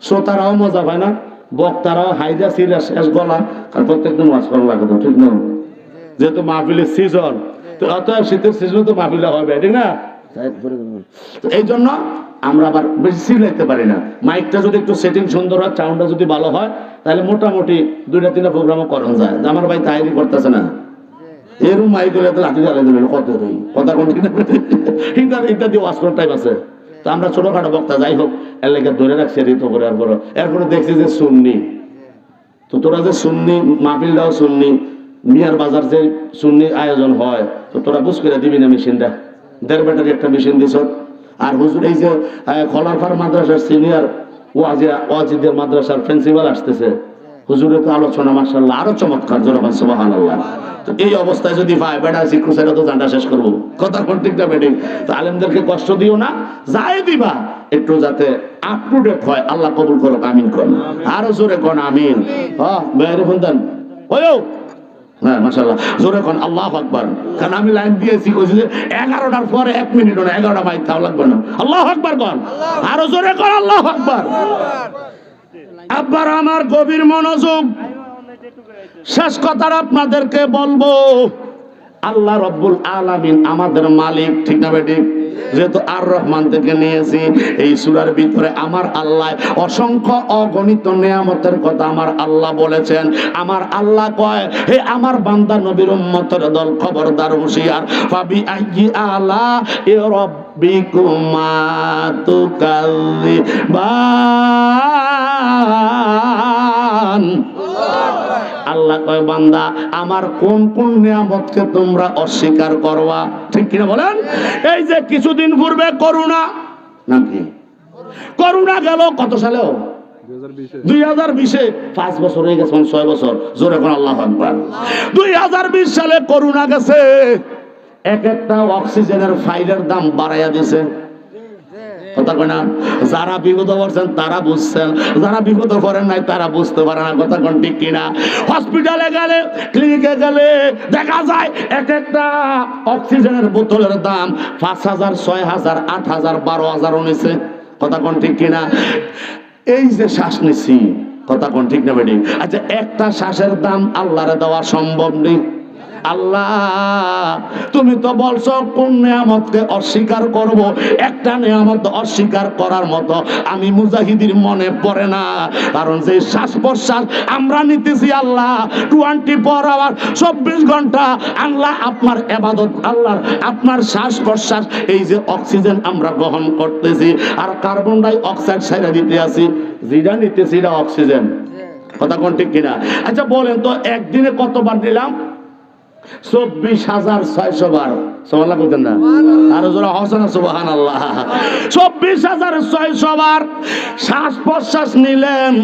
শ্রোতারাও মজা পায় না, বক্তারাও হাইজা সিরা শেষ গলা, আর প্রত্যেকদিন ওয়াজ করা লাগে, তো ঠিক না? যেহেতু মাহফিলের সিজন, তো অত শীতের সিজনে তো মাহফিলে হবে, ঠিক না? তো এই জন্য আমরা আবার বেশি সিলাইতে পারি না। মাইকটা যদি একটু সেটিং সুন্দর হয়, সাউন্ডটা যদি ভালো হয়, তাহলে মোটামুটি 2-3টা প্রোগ্রামও করা যায়। আমার ভাই তাইরি করতেছে না, এরকম মাইক হলে তো লাঠি জ্বালাই দেবেন, কত কথা কোন ইত্যাদি ওয়াজ করার টাইম আছে। তো আমরা ছোটখাটো বক্তা যাই হোক এলাকা ধরে রাখছি ঋত করে, এরপরে দেখছি যে সুন্নি, তো তোরা যে সুন্নি মাহফিলটাও সুন্নি, মিয়ার বাজার যে সুন্নি আয়োজন হয়, তো তোরা বুঝ করে দিবি না মেশিনটা, 1.5 ব্যাটারি একটা মেশিন দিছ। আর হুজুর এই যে খলারপার মাদ্রাসার সিনিয়র ওয়াজিদের মাদ্রাসার প্রিন্সিপাল আসতেছে, হুজুরের তো আলোচনা মাশাআল্লাহ আরো চমৎকার, জোরাবান সুবহানাল্লাহ। তো এই অবস্থায় যদি ভাই বেটা শিক্ষক সেটা তো জানটা শেষ করবো, কথা কোন ঠিক না বেঠিক? তো আলেমদেরকে কষ্ট দিও না, যাই দিবা একটু যাতে আপ টু ডেট হয়। আল্লাহ কবুল করুক, আমিন কোন, আরো জোরে কোন আমিন। হ্যাঁ মেহরে ফোনদান ওয়ো, হ্যাঁ মাশাআল্লাহ জোরে কোন আল্লাহু আকবার। কারণ আমি লাইন দিয়েছি কইছি যে 11টার পরে 1 মিনিট না, 11টা মাইক তাও লাগবে না। আল্লাহু আকবার কোন, আরো জোরে কোন আল্লাহু আকবার। আব্বার আমার গভীর মনোযোগ, শেষ কথাটা আপনাদেরকে বলবো। আল্লাহ রব্বুল আলামিন আমাদের মালিক, ঠিক না বেঠিক? যেহেতু আর রহমান থেকে নিয়েছি, এই সূরার ভিতরে আমার আল্লাহ অসংখ্য অগণিত নিয়ামতের কথা আমার আল্লাহ বলেছেন। আমার আল্লাহ কয়, হে আমার বান্দা নবীর উম্মতের দল, খবরদার হুঁশিয়ার, ফাবি আইয়ি আলা রাব্বিকুমা তুকাল্লিবান। আল্লাহ কয়, বান্দা আমার কোন কোন নিয়ামতকে তোমরা অস্বীকার করবা, ঠিক কিনা বলেন? এই যে কিছুদিন পূর্বে করোনা, নাকি করোনা গেল কত সালেও 2020-এ, 5 বছর হয়ে গেছে, 6 বছর, জোরে কোন আল্লাহু আকবার। 2020 সালে করোনা গেছে, এক একটা অক্সিজেনের ফাইলের দাম বাড়াইয়া দিয়েছে, কথা কয় না? যারা বিপদ করছেন তারা বুঝছেন, যারা বিপদ করেন নাই তারা বুঝতে পারে না, কথা কোন ঠিক কিনা? হসপিটালে গেলে, ক্লিনিকে গেলে দেখা যায় এক একটা অক্সিজেনের বোতলের দাম 5,000, 6,000, 8,000, 12,000 নিছে, কথা কোন ঠিক কিনা? এই যে শ্বাস নিচ্ছি, কথা কোন ঠিক না বেটি? আচ্ছা, একটা শ্বাসের দাম আল্লাহরে দেওয়া সম্ভব নেই? আল্লাহ তুমি তো বলছো কোন নিয়ামতকে অস্বীকার করব, একটা নিয়ামত অস্বীকার করার মতো আমি মুজাহিদের মনে পড়ে না। কারণ যে শ্বাস প্রশ্বাস আমরা নিতেছি আল্লাহ 24 আওয়ার, 24 ঘন্টা আল্লাহ আপনার ইবাদত, আল্লাহর আপনার শ্বাস প্রশ্বাস, এই যে অক্সিজেন আমরা গ্রহণ করতেছি আর কার্বন ডাই অক্সাইড ছেড়ে দিতে আছি, যেটা নিতেছি এটা অক্সিজেন, কথা কোন ঠিক কিনা? আচ্ছা বলেন তো, একদিনে কতবার নিলাম? 24,600 বার। সুবহানাল্লাহ বলতেন না? আরো জোরে হসনা সুবহানাল্লাহ। 24,600 বার শ্বাস প্রশ্বাস নিলেন।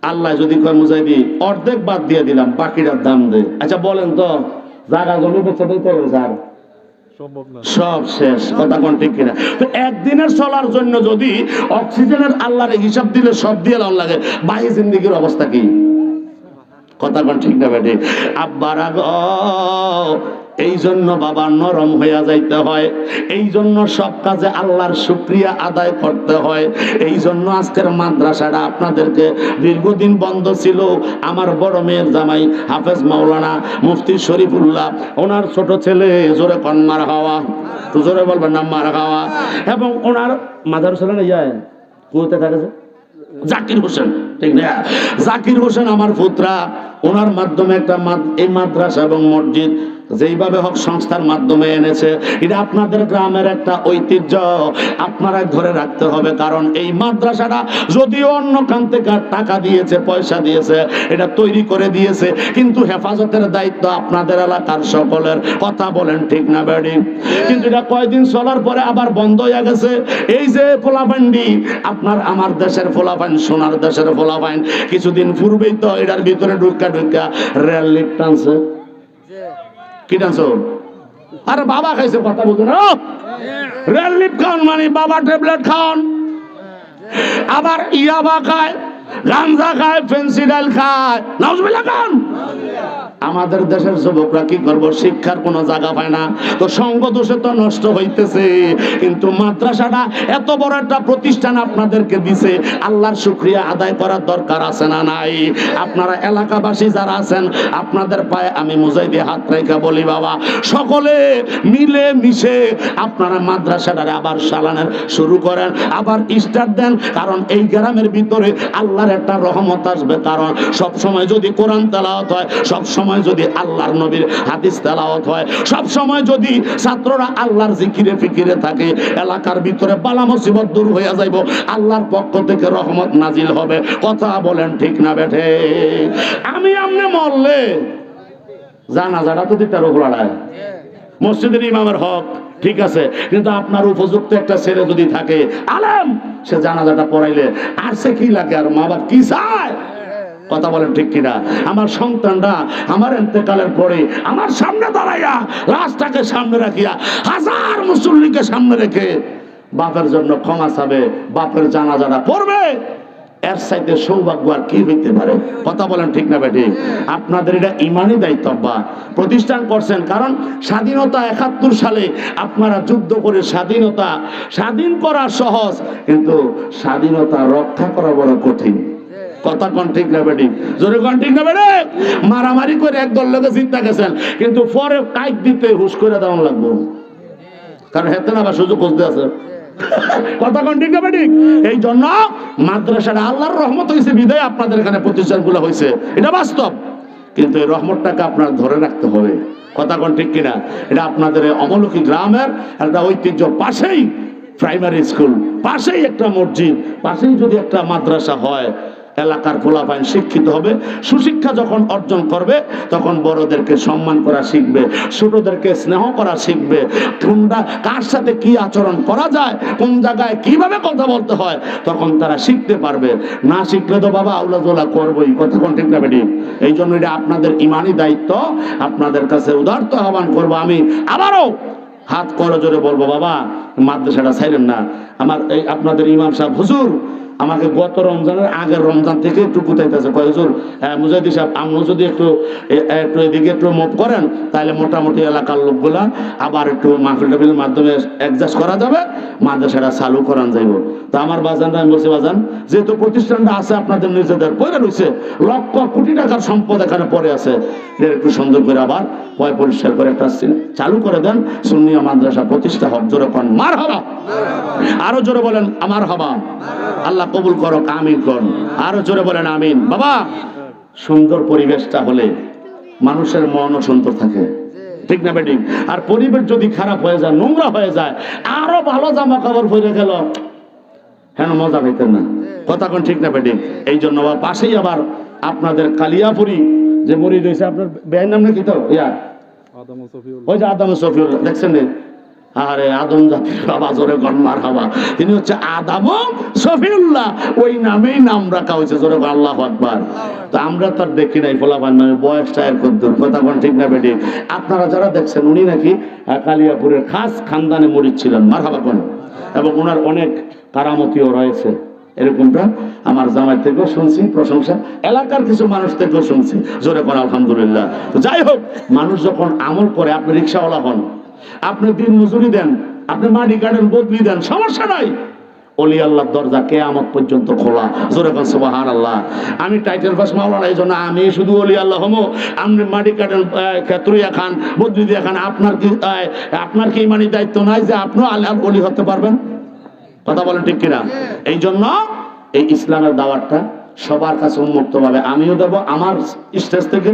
আল্লাহ যদি কয় মুজাহিদি অর্ধেক বাদ দিয়ে দিলাম, বাকিটার দাম দে। আচ্ছা বলেন তো, জায়গা জমি বেচে দিতে হবে স্যার, সম্ভব না, সব শেষ, কথা কোন ঠিক কিনা? তো একদিনের চলার জন্য যদি অক্সিজেনের আল্লাহর হিসাব দিলে সব দিয়ে লাভ লাগে, বাহি জিন্দেগির অবস্থা কি? কথা কোন ঠিক না বেটি? আব্বারা গো, এই জন্য বাবা নরম হইয়া যাইতে হয়, এই জন্য সব কাজে আল্লাহর শুকরিয়া আদায় করতে হয়। এই জন্য আজকের মাদ্রাসাটা আপনাদেরকে দীর্ঘদিন বন্ধ ছিল। আমার বড় মেয়ের জামাই হাফেজ মাওলানা মুফতি শরীফুল্লাহ, ওনার ছোট ছেলে, জোরে কন মার খাওয়া, তো জোরে বলবেন না মার খাওয়া, এবং ওনার মাদার ছেলে না যায় কুয়েতে থাকে, জাকির হোসেন, ঠিক না? জাকির হোসেন আমার পুত্রা, ওনার মাধ্যমে একটা এই মাদ্রাসা এবং মসজিদ যেইভাবে হক সংস্থার মাধ্যমে এনেছে, এটা আপনাদের গ্রামের একটা ঐতিহ্য, আপনারা ধরে রাখতে হবে। কারণ এই মাদ্রাসাটা যদিও অন্য কান থেকে টাকা দিয়েছে, পয়সা দিয়েছে, এটা তৈরি করে দিয়েছে, কিন্তু হেফাজতের দায়িত্ব আপনাদের এলাকার সকলের। কথা বলেন ঠিক না বেডি? কিন্তু এটা কয়দিন চলার পরে আবার বন্ধ হয়ে গেছে। এই যে ফোলাপান্ডি, আপনার আমার দেশের ফোলাপাইন, সোনার দেশের ফোলাপাইন, কিছুদিন পূর্বেই তো এটার ভিতরে ঢুকা রেল লিফট টানছে। কি টানছো? আরে বাবা খাইছে, কথা বলতো না। রেল লিফট খান মানে বাবা ট্যাবলেট খান, আবার ইয়াবা খায়, গাঞ্জা খায়, ফেন্সিডাল খায়, নাউজুবিল্লাহ খান। আমাদের দেশের যুবকরা কি করবো? শিক্ষার কোনো জায়গা পায় না, তো সঙ্গ দোষে তো নষ্ট হইতেছে। কিন্তু মাদ্রাসাটা এত বড় একটা প্রতিষ্ঠান আপনাদেরকে দিছে, আল্লাহর শুকরিয়া আদায় করার দরকার আছে না নাই? আপনারা এলাকাবাসী যারা আছেন, আপনাদের পায়ে আমি মুজাহিদি হাত রেখে বলি, বাবা সকলে মিলে মিশে আপনারা মাদ্রাসাটারে আবার চালানোর শুরু করেন, আবার স্টার্ট দেন। কারণ এই গ্রামের ভিতরে আল্লাহর একটা রহমত আসবে। কারণ সব সময় যদি কোরআন তেলাওয়াত হয়, সব সময় যদি আল্লাহর নবীর হাদিস তেলাওয়াত হয়, সব সময় যদি ছাত্ররা আল্লাহর জিকিরে ফিকিরে থাকে, এলাকার ভিতরে বালা মুসিবত দূর হয়ে যাইব, আল্লাহর পক্ষ থেকে রহমত নাজিল হবে। কথা বলেন ঠিক না বেঠে? আমি আমনে মরলে জানাজাটা তো দিতে রোগলাড়ায়, মসজিদের ইমামের হক ঠিক আছে, কিন্তু আপনার উপযুক্ত একটা ছেলে যদি থাকে আলেম, সে জানাজাটা পড়াইলে আর সে কি লাগে? আর মা বাপ কি চায়? কথা বলেন ঠিক কিনা? আমার সন্তানরা আমার ইন্তেকালের পরে আমার সামনে দাঁড়াইয়া, লাশটাকে সামনে রাখিয়া, হাজার মুসল্লিকে সামনে রেখে বাপের জন্য ক্ষমা চাবে, বাপের জানাজাটা পড়বে, এর চাইতে সৌভাগ্য আর কি হইতে পারে? কথা বলেন ঠিক না বেটি? আপনাদের এটা ইমানি দায়িত্ব বা প্রতিষ্ঠান করছেন। কারণ স্বাধীনতা ৭১ সালে আপনারা যুদ্ধ করে স্বাধীনতা স্বাধীন করা সহজ, কিন্তু স্বাধীনতা রক্ষা করা বড় কঠিন। কথা কোন ঠিক না বেটি? জোরে কোন ঠিক না বেটি? মারামারি করে একদল লোকে চিন্তা গেছেন, কিন্তু পরে টাইট দিতে হুশ করে দেওয়া লাগবো, কারণ হেতেন আবার সুযোগ খুঁজতে আছে। কথা কোন ঠিক না বেটি? এই জন্য মাদ্রাসাটা আল্লাহর রহমত হয়েছে বিদায় আপনাদের এখানে প্রতিষ্ঠানগুলো হয়েছে, এটা বাস্তব। কিন্তু এই রহমতটাকে আপনার ধরে রাখতে হবে। কথা কোন ঠিক কিনা? এটা আপনাদের অমলকি গ্রামের একটা ঐতিহ্য। পাশেই প্রাইমারি স্কুল, পাশেই একটা মসজিদ, পাশেই যদি একটা মাদ্রাসা হয়, এলাকার পোলাপাইন শিক্ষিত হবে। সুশিক্ষা যখন অর্জন করবে, তখন বড়দেরকে সম্মান করা শিখবে, ছোটদেরকে স্নেহ করা শিখবে, কোনটা কার সাথে কি আচরণ করা যায়, কোন জায়গায় কিভাবে কথা বলতে হয়, তখন তারা শিখতে পারবে। না শিখলে তো বাবা আউলাজোলা করবোই। কথা কোন ঠিক না বেটি? এই জন্য এটা আপনাদের ইমানি দায়িত্ব। আপনাদের কাছে উদারত আহ্বান করবো, আমি আবারও হাত করে জোরে বলবো, বাবা মাদ্রাসাটা ছাইলেন না। আমার এই আপনাদের ইমাম সাহেব হুজুর আমাকে গত রমজানের আগের রমজান থেকে একটু কুতাইতেছে, কয় হুজুর মুজাহিদি সাহেব আপনি যদি একটু এদিকে একটু মুভ করেন, তাহলে মোটামুটি এলাকার লোকগুলা আবার একটু মাহফিল টাফিলের মাধ্যমে অ্যাডজাস্ট করা যাবে, মাদ্রাসাটা চালু করান যাইব। তো আমার বাজানটা আমি বলছি, বাজান যেহেতু প্রতিষ্ঠানটা আছে আপনাদের নিজেদের পড়ে রয়েছে, লক্ষ কোটি টাকার সম্পদ এখানে পড়ে আছে, একটু সুন্দর করে আবার পয় পরিষ্কার করে একটা চালু করে দেন, সুন্নিয়া মাদ্রাসা প্রতিষ্ঠা হোক। জোরে কন মার হবা, আরো জোরে বলেন আমার হবা। আল্লাহ কবুল করো, আমিন করুন। আরো জোরে বলেন আমিন। বাবা সুন্দর পরিবেশটা হলে মানুষের মনও সুন্দর থাকে, ঠিক না বেটি? আর পরিবেশ যদি খারাপ হয়ে যায়, নোংরা হয়ে যায়, আরো ভালো জামা কাপড় পরে গেল, কেন মজা পাইতেন না? কথা কোন ঠিক না বেটি? এই জন্য পাশেই আবার আপনাদের কালিয়াপুরি যে মরিদ হয়েছে, আপনার ব্যয়ের নাম নাকি? তো ওই যে আদম সফিউল, দেখছেন? আরে আদম জাতির বাবা, জোরে গণমার হাবা, তিনি হচ্ছে আদম সফিউল্লাহ, ওই নামেই নাম রাখা হয়েছে। জোরে আল্লাহু আকবার। তো আমরা তো আর দেখি নাই ফোলাপান, মানে বয়সটা এর কদ্দুর। কথা কোন ঠিক না বেটি? আপনারা যারা দেখছেন, উনি নাকি কালিয়াপুরের খাস খানদানে মরিদ ছিলেন, মার হাবা কোন, এবং ওনার অনেক কারামতিও রয়েছে। এরকমটা আমার জামাই থেকেও শুনছি, প্রশংসা এলাকার কিছু মানুষ থেকেও শুনছি। জোরে কোন আলহামদুলিল্লাহ। তো যাই হোক, মানুষ যখন আমল করে, আপনি রিক্সাওয়ালা হন, আপনি দিন মজুরি দেন, আপনি মাটি কাটেন, বদলি দেন, সমস্যা নাই। ওলি আল্লাহর দরজা কিয়ামত পর্যন্ত খোলা। জোরে কোন সুবহানাল্লাহ। আমি টাইটেল পাস মাওলানা, এই জন্য আমি শুধু ওলি আল্লাহ হমো, আপনি মাটি কাটেন, খেতরুইয়া খান, বদলি দিয়ে খান, আপনার কি ইমানি দায়িত্ব নাই যে আপনিও আল্লাহর ওলি হতে পারবেন? কথা বলেন ঠিক কিনা? এই জন্য এই ইসলামের দাওয়াতটা সবার কাছে উন্মুক্তভাবে আমিও দেব আমার স্টেজ থেকে,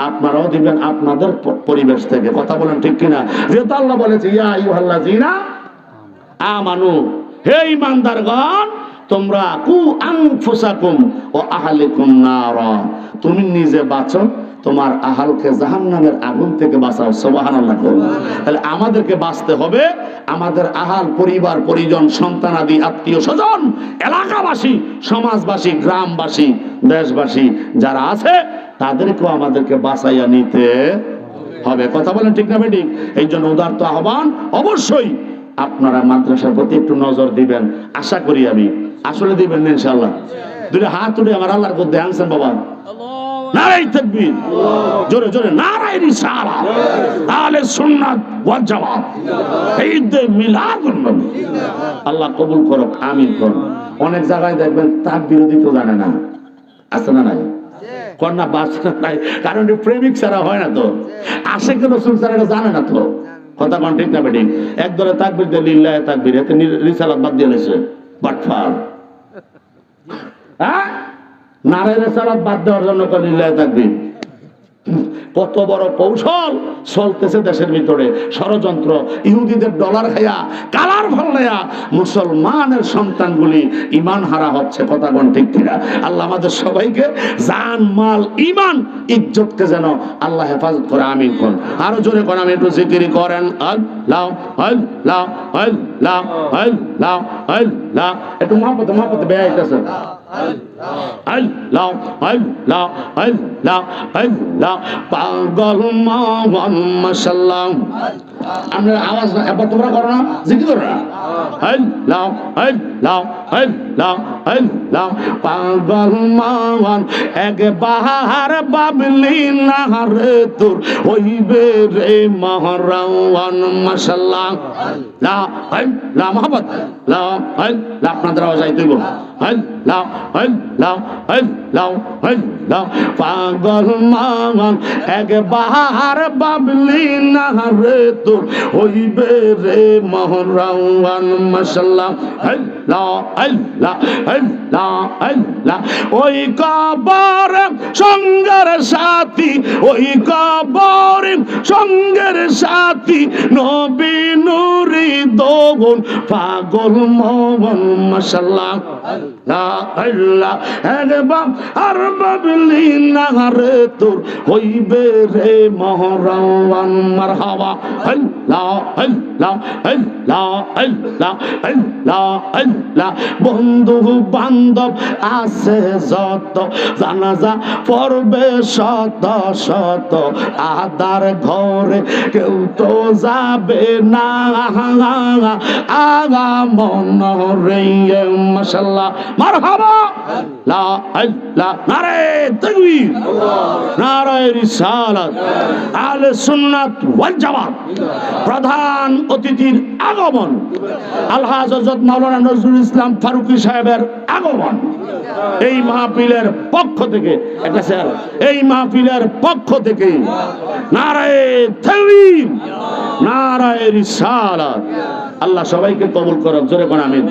আপনারাও দিবেন আপনাদের পরিবেশ থেকে। কথা বলেন ঠিক কিনা? যেহেতু আল্লাহ বলেছে ইয়া আইয়ুহাল্লাযীনা আমানু, হে ঈমানদারগণ তোমরা কু আনফুসাকুম ওয়া আহলিকুম নারা, তুমি নিজে বাঁচো, তোমার আহালকে জাহান্নামের আগুন থেকে বাঁচাও। সুবহানাল্লাহ। তাহলে আমাদেরকে বাঁচতে হবে, আমাদের আহাল, পরিবার পরিজন, সন্তানাদি, আত্মীয় স্বজন, এলাকাবাসী, সমাজবাসী, গ্রামবাসী, দেশবাসী যারা আছে তাদেরকেও আমাদেরকে বাঁচাইয়া নিতে হবে। কথা বলেন ঠিক না বেঠিক? এই জন্য উদারত আহ্বান, অবশ্যই আপনারা মাদ্রাসার প্রতি একটু নজর দিবেন, আশা করি আমি। আসলে দিবেন না ইনশাআল্লাহ? দুটো হাত তুলে আমার আল্লাহর মধ্যে আনছেন বাবা। নারায়ে তাকবীর, জোরে জোরে নারায়ে রিসালাত, আহলে সুন্নাত ওয়াল জামাত, ঈদ মিলাদুন নবী। আল্লাহ কবুল করুক, আমিন করুন। অনেক জায়গায় দেখবেন তাকবীর দিতে জানে না, আছে না নাই? কন্যা বাসনা নাই, কারণ প্রেমিক ছাড়া হয় না তো, আশিক রাসূল ছাড়া এটা জানে না তো। কথা কোন ঠিক না বেঠিক? একদলে তাকবীর দিয়ে লিল্লাহি তাকবীর, এতে রিসালাত বাদ দিয়ে নিছে বাটফার। হ্যাঁ, নারায়ে রিসালাত বাদ দেওয়ার জন্য লিল্লাহি তাকবীর। কত বড় কৌশল চলতেছে দেশের ভিতরে, ষড়যন্ত্র। ইহুদিদের ডলার খাইয়া, কালার ফলাইয়া মুসলমানের সন্তানগুলি ইমান হারা হচ্ছে। কথা কোন ঠিক কিনা? আল্লাহ আমাদের সবাইকে জান, মাল, ইমান, ইজ্জতকে যেন আল্লাহ হেফাজত করে, আমিন কোন। আরো জোরে কোন, আমি একটু জিকির করেন আল্লাহ আল্লাহ আল্লাহ আল্লাহ আল্লাহ। একটু মহব্বতে মহব্বতে বেয়াইতেছে আল্লাহ আল্লাহ আল্লাহ আল্লাহ। পাগল মন মাশাআল্লাহ। আমরা আওয়াজ না, এবার তোমরা করো না, জিকির করো না। আল্লাহ আল্লাহ আল্লাহ আল্লাহ। পাগল মন একবার বাবলি না রে তোর হইবে রে মহরাওয়ান মাশাআল্লাহ। লা আল্লাহ মোহাম্মদ লা আল্লাহ। আপনাদের আওয়াজ আই দিব আল্লাহ আল্লাহ আল্লাহ আল্লাহ। পাগল মন একবার বাবলি না রে তোর হইবে রে মহরাওয়ান মাশাআল্লাহ। আল্লাহ আল্লাহ আল্লাহ আল্লাহ। ওই কবর সঙ্গের সাথী, ওই কবর সঙ্গের সাথী, নবী নুরি দোগন পাগল মন মাশাআল্লাহ। লা আল্লাহ একবার আর বাবলি না রে তোর হইবে রে মহরাওয়ান মারহাবা। আল্লাহ আল্লাহ আল্লাহ আল্লাহ আল্লাহ আল্লাহ। বন্ধু বান্ধব আছে যত, জানাজা পড়বে শত শত, আদার ঘরে কেউ তো যাবে না, আগা মন রে মাশাআল্লাহ মারহাবা। লা আল্লাহ। নারায়ে তাকবীর, নারায়ে রিসালাত, আহলে সুন্নাত ওয়াল জামাত। প্রধান অতিথির আগমন, আলহাজ হযরত মাওলানা নজরুল ইসলাম ফারুকী সাহেবের আগমন। এই মাহফিলের পক্ষ থেকে একটা স্যার, এই মাহফিলের পক্ষ থেকে নারায়ে তাকবীর, নারায়ে রিসালাত। আল্লাহ সবাইকে কবুল করুন, জোরে কোন আমিন।